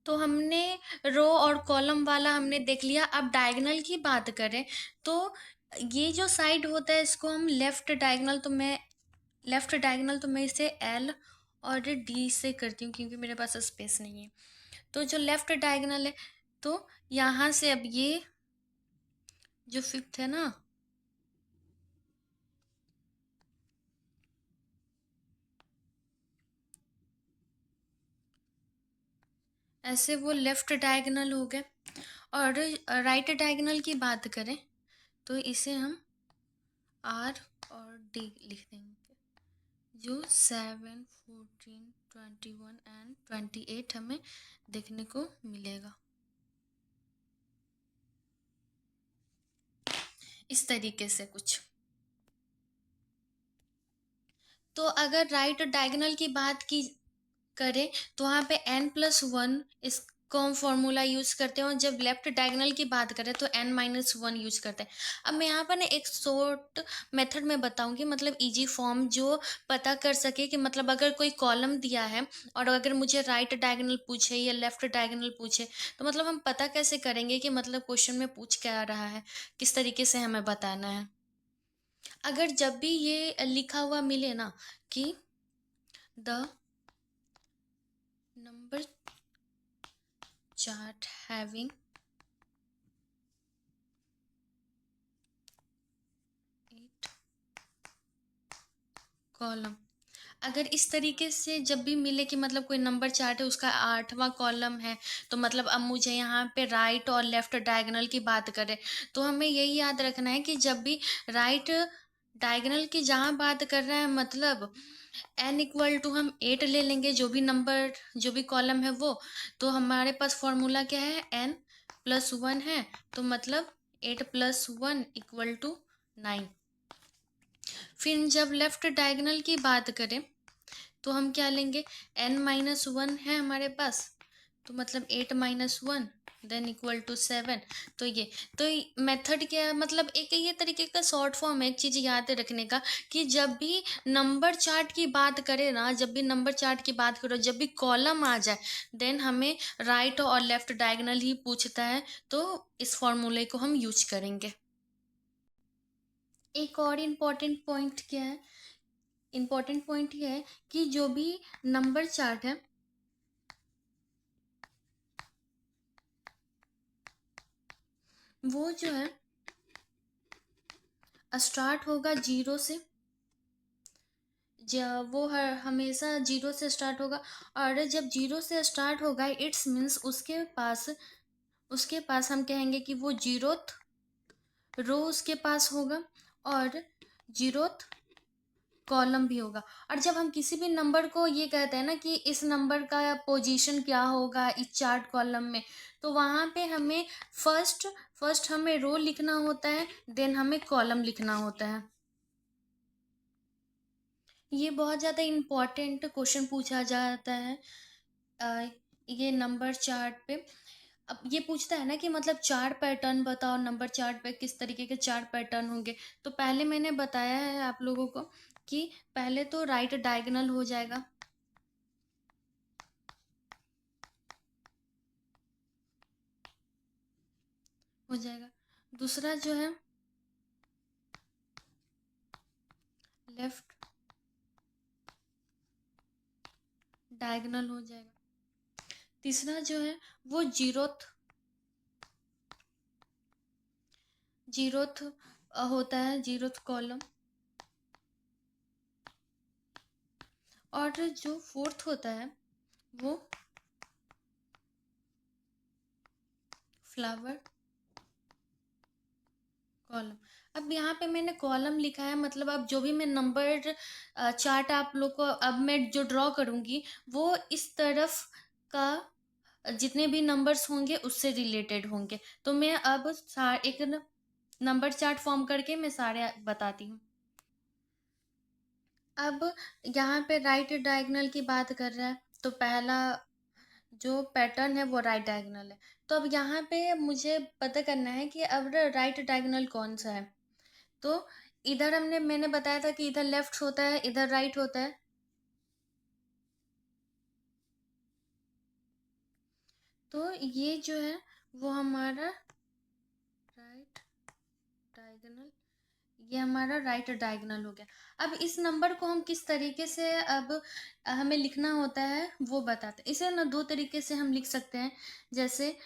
तो हमने रो और कॉलम वाला हमने देख लिया। अब डायगोनल की बात करें तो ये जो साइड होता है इसको हम लेफ्ट डायगोनल तो मैं इसे एल और डी से करती हूँ क्योंकि मेरे पास स्पेस नहीं है। तो जो लेफ्ट डायगोनल है, तो यहाँ से अब ये जो फिफ्थ है ना, ऐसे वो लेफ्ट डायगोनल हो गए। और राइट डायगोनल की बात करें तो इसे हम आर और डी लिख देंगे, जो 7, 14, 21 एंड 28 हमें देखने को मिलेगा इस तरीके से कुछ। तो अगर राइट डायगोनल की बात की करें तो वहाँ पे n+1 इसको हम फॉर्मूला यूज करते हैं, और जब लेफ्ट डायगोनल की बात करें तो n-1 यूज करते हैं। अब मैं यहाँ पर ना एक शॉर्ट मेथड में बताऊंगी, मतलब इजी फॉर्म, जो पता कर सके कि मतलब अगर कोई कॉलम दिया है और अगर मुझे राइट डायगोनल पूछे या लेफ्ट डायगोनल पूछे तो मतलब हम पता कैसे करेंगे कि मतलब क्वेश्चन में पूछ क्या रहा है, किस तरीके से हमें बताना है। अगर जब भी ये लिखा हुआ मिले ना कि the number chart having 8 column, अगर इस तरीके से जब भी मिले कि मतलब कोई नंबर चार्ट है उसका 8वां कॉलम है, तो मतलब अब मुझे यहाँ पे राइट और लेफ्ट डायगोनल की बात करें तो हमें यही याद रखना है कि जब भी राइट डायगोनल की जहाँ बात कर रहे हैं मतलब n=, हम 8 ले लेंगे, जो भी कॉलम है वो। तो हमारे पास फॉर्मूला क्या है, n+1 है, तो मतलब 8+1 = 9। फिर जब लेफ्ट डायगोनल की बात करें तो हम क्या लेंगे, n-1 है हमारे पास, तो मतलब 8-1 देन =7। तो तो मेथड क्या है, मतलब एक ये तरीके का शॉर्ट फॉर्म है, एक चीज याद रखने का कि जब भी नंबर चार्ट की बात करें ना, जब भी नंबर चार्ट की बात करो, जब भी कॉलम आ जाए देन हमें राइट और लेफ्ट डायगोनल ही पूछता है, तो इस फॉर्मूले को हम यूज करेंगे। एक और इम्पोर्टेंट पॉइंट क्या है, इम्पोर्टेंट पॉइंट ये है कि जो भी नंबर चार्ट है वो जो है स्टार्ट होगा जीरो से, वो हमेशा जीरो से स्टार्ट होगा। और जब जीरो से स्टार्ट होगा इट्स मीन्स उसके पास हम कहेंगे कि वो जीरोथ रो उसके पास होगा और जीरोथ कॉलम भी होगा। और जब हम किसी भी नंबर को ये कहते हैं ना कि इस नंबर का पोजीशन क्या होगा इस चार्ट कॉलम में, तो वहाँ पे हमें फर्स्ट फर्स्ट हमें रो लिखना होता है, देन हमें कॉलम लिखना होता है। ये बहुत ज़्यादा इम्पोर्टेंट क्वेश्चन पूछा जाता है ये नंबर चार्ट पे। अब ये पूछता है ना कि मतलब चार पैटर्न बताओ, नंबर चार्ट पे किस तरीके के चार पैटर्न होंगे। तो पहले मैंने बताया है आप लोगों को कि पहले तो राइट डायगोनल हो जाएगा, दूसरा जो है लेफ्ट डायगोनल हो जाएगा, तीसरा जो है वो जीरोथ होता है, जीरोथ कॉलम। और जो फोर्थ होता है वो फ्लावर कॉलम। अब यहाँ पे मैंने कॉलम लिखा है, मतलब अब जो भी मैं नंबर चार्ट आप लोग को अब मैं जो ड्रॉ करूँगी वो इस तरफ का जितने भी नंबर्स होंगे उससे रिलेटेड होंगे। तो मैं अब एक नंबर चार्ट फॉर्म करके मैं सारे बताती हूँ। अब यहाँ पे राइट डायगोनल की बात कर रहा है तो पहला जो पैटर्न है वो राइट डायगोनल है। तो अब यहाँ पे मुझे पता करना है कि अब राइट डायगोनल कौन सा है। तो इधर मैंने बताया था कि इधर लेफ्ट होता है, इधर राइट होता है। तो ये जो है वो हमारा राइट डायगोनल, ये हमारा राइट डायगोनल हो गया। अब इस नंबर को हम किस तरीके से अब हमें लिखना होता है वो बताते हैं। इसे ना दो तरीके से हम लिख सकते हैं, जैसे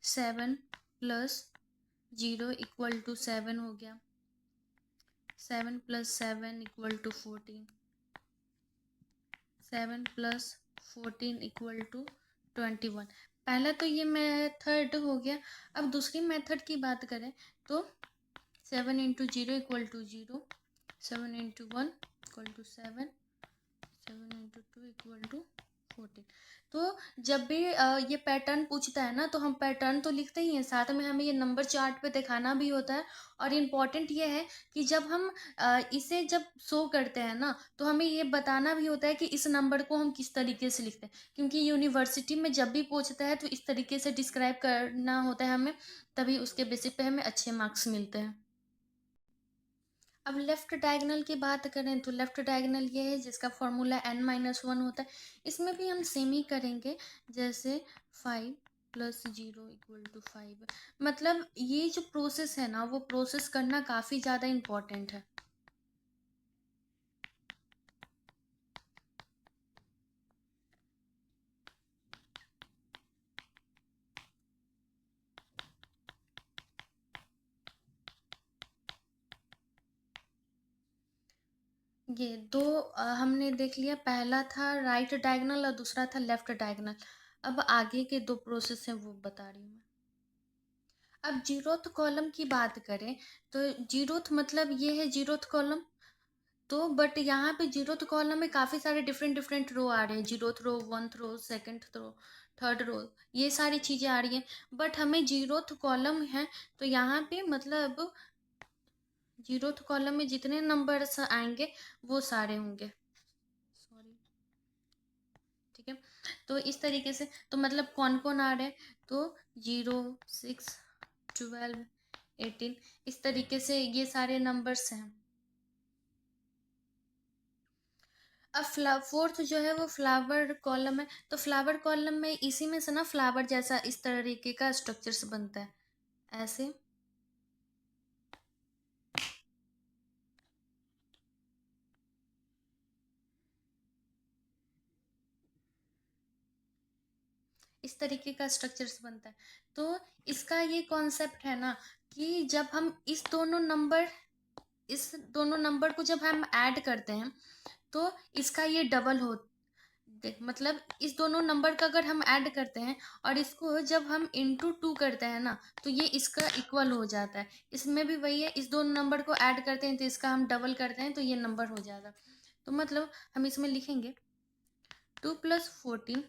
7+0 इक्वल टू 7 हो गया, 7+7 इक्वल टू 14, 7+14 इक्वल टू 21। पहला तो ये मेथड हो गया। अब दूसरी मेथड की बात करें तो 7 × 0 equal to 0, 7 × 1 equal to 7, 7 × 2 equal to 14। तो जब भी ये पैटर्न पूछता है ना, तो हम पैटर्न तो लिखते ही हैं, साथ में हमें ये नंबर चार्ट पे दिखाना भी होता है। और इम्पॉर्टेंट ये है कि जब हम इसे जब शो करते हैं ना, तो हमें ये बताना भी होता है कि इस नंबर को हम किस तरीके से लिखते हैं, क्योंकि यूनिवर्सिटी में जब भी पूछता है तो इस तरीके से डिस्क्राइब करना होता है हमें, तभी उसके बेसिस पे हमें अच्छे मार्क्स मिलते हैं। अब लेफ्ट डायगोनल की बात करें तो लेफ्ट डायगोनल ये है जिसका फॉर्मूला n-1 होता है। इसमें भी हम सेम ही करेंगे, जैसे 5+0 इक्वल टू 5। मतलब ये जो प्रोसेस है ना, वो प्रोसेस करना काफ़ी ज़्यादा इम्पोर्टेंट है। ये दो हमने देख लिया, पहला था राइट डायगोनल और दूसरा था लेफ्ट डायगोनल। अब आगे के दो प्रोसेस हैं वो बता रही हूँ मैं। अब जीरोथ कॉलम की बात करें तो जीरोथ मतलब ये है जीरोथ कॉलम। तो बट यहाँ पे जीरोथ कॉलम में काफ़ी सारे डिफरेंट रो आ रहे हैं, जीरोथ रो, 1th रो, 2nd रो, 3rd रो, ये सारी चीज़ें आ रही हैं। बट हमें जीरोथ कॉलम है तो यहाँ पे मतलब जीरोथ कॉलम में जितने नंबर्स आएंगे वो सारे होंगे, सॉरी, ठीक है। तो इस तरीके से तो मतलब कौन कौन आ रहे हैं, तो 0, 6, 12, 18, इस तरीके से ये सारे नंबर्स हैं। अब फोर्थ जो है वो फ्लावर कॉलम है। तो फ्लावर कॉलम में इसी में से ना फ्लावर जैसा इस तरीके का स्ट्रक्चर्स बनता है, ऐसे। इस तरीके का स्ट्रक्चर्स बनता है। तो इसका ये कॉन्सेप्ट है ना कि जब हम इस दोनों नंबर को जब हम ऐड करते हैं तो इसका ये डबल हो, मतलब इस दोनों नंबर का अगर हम ऐड करते हैं और इसको जब हम इंटू 2 करते हैं ना, तो ये इसका इक्वल हो जाता है। इसमें भी वही है, इस दोनों नंबर को ऐड करते हैं तो इसका हम डबल करते हैं तो ये नंबर हो जाएगा। तो मतलब हम इसमें लिखेंगे 2+14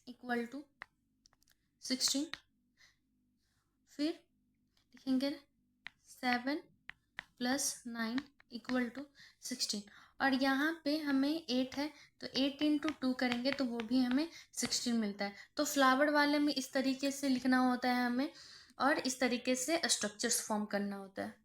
इक्वल टू 16, फिर लिखेंगे 7+9 इक्वल टू 16। और यहाँ पे हमें 8 है तो 8 × 2 करेंगे तो वो भी हमें 16 मिलता है। तो फ्लावर वाले में इस तरीके से लिखना होता है हमें, और इस तरीके से स्ट्रक्चर्स फॉर्म करना होता है।